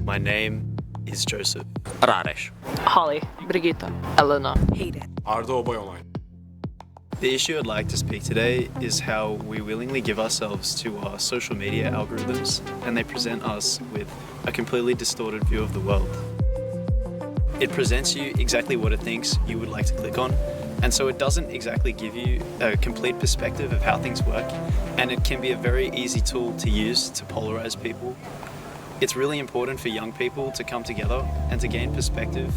My name is Joseph. Raresh. Holly, Brigitta, Elena, Hayden, Arda Obayolan. The issue I'd like to speak today is how we willingly give ourselves to our social media algorithms and they present us with a completely distorted view of the world. It presents you exactly what it thinks you would like to click on, and so it doesn't exactly give you a complete perspective of how things work, and it can be a very easy tool to use to polarize people. It's really important for young people to come together and to gain perspective,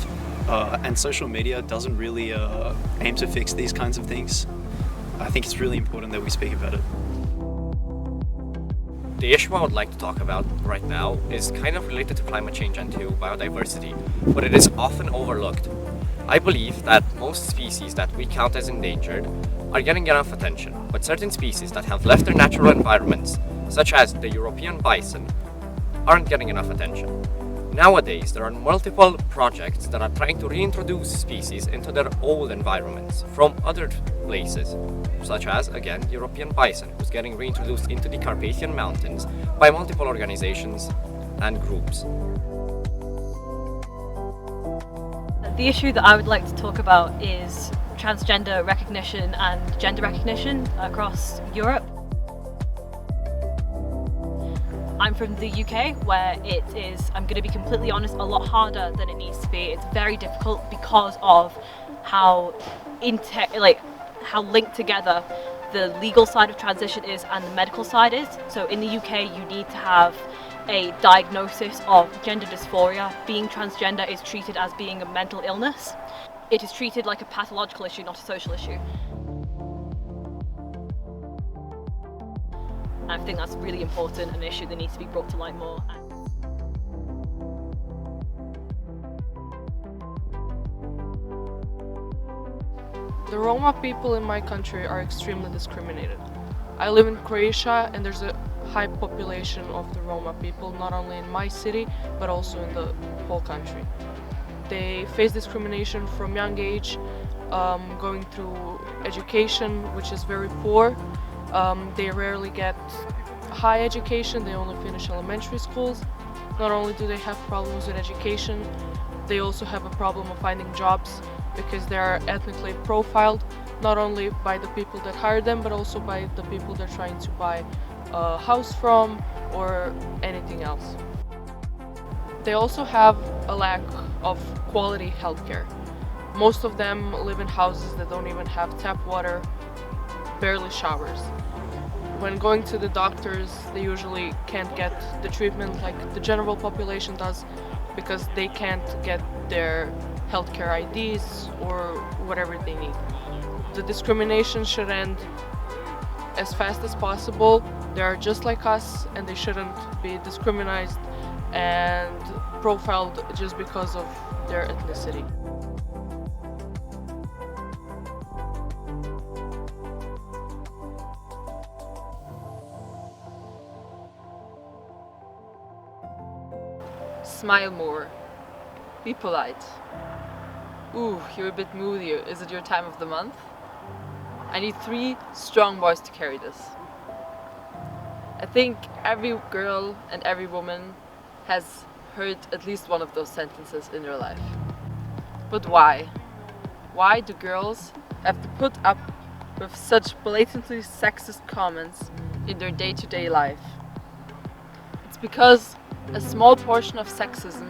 and social media doesn't really aim to fix these kinds of things. I think it's really important that we speak about it. The issue I would like to talk about right now is kind of related to climate change and to biodiversity, but it is often overlooked. I believe that most species that we count as endangered are getting enough attention, but certain species that have left their natural environments, such as the European bison, aren't getting enough attention. Nowadays, there are multiple projects that are trying to reintroduce species into their old environments from other places, such as, again, European bison, who's getting reintroduced into the Carpathian Mountains by multiple organizations and groups. The issue that I would like to talk about is transgender recognition and gender recognition across Europe. I'm from the UK, where it is, I'm going to be completely honest, a lot harder than it needs to be. It's very difficult because of how how linked together the legal side of transition is and the medical side is. So in the UK, you need to have a diagnosis of gender dysphoria. Being transgender is treated as being a mental illness. It is treated like a pathological issue, not a social issue. I think that's really important, an issue that needs to be brought to light more. The Roma people in my country are extremely discriminated. I live in Croatia and there's a high population of the Roma people, not only in my city, but also in the whole country. They face discrimination from young age, going through education, which is very poor. They rarely get high education, they only finish elementary schools. Not only do they have problems with education, they also have a problem of finding jobs because they are ethnically profiled, not only by the people that hire them, but also by the people they're trying to buy a house from or anything else. They also have a lack of quality healthcare. Most of them live in houses that don't even have tap water, barely showers. When going to the doctors, they usually can't get the treatment like the general population does because they can't get their healthcare IDs or whatever they need. The discrimination should end as fast as possible. They are just like us and they shouldn't be discriminated and profiled just because of their ethnicity. Smile more. Be polite. Ooh, you're a bit moody. Is it your time of the month? I need 3 strong boys to carry this. I think every girl and every woman has heard at least one of those sentences in their life. But why? Why do girls have to put up with such blatantly sexist comments in their day-to-day life? It's because a small portion of sexism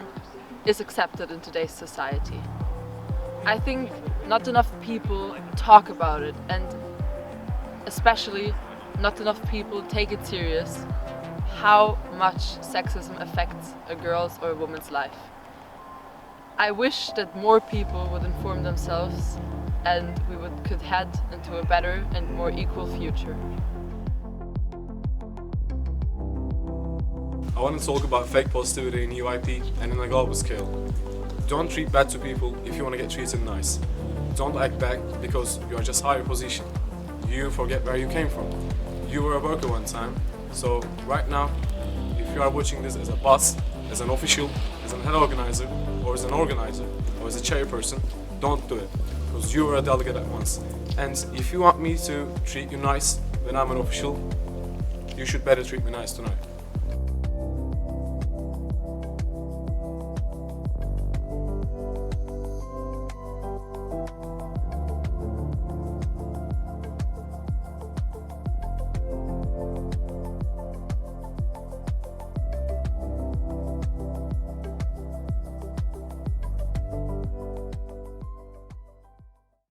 is accepted in today's society. I think not enough people talk about it, and especially not enough people take it serious how much sexism affects a girl's or a woman's life. I wish that more people would inform themselves and we could head into a better and more equal future. I want to talk about fake positivity in UIP and in a global scale. Don't treat bad to people if you want to get treated nice. Don't act back because you are just higher position. You forget where you came from. You were a worker one time, so right now, if you are watching this as a boss, as an official, as an head organizer, or as an organizer, or as a chairperson, don't do it, because you were a delegate at once. And if you want me to treat you nice when I'm an official, you should better treat me nice tonight.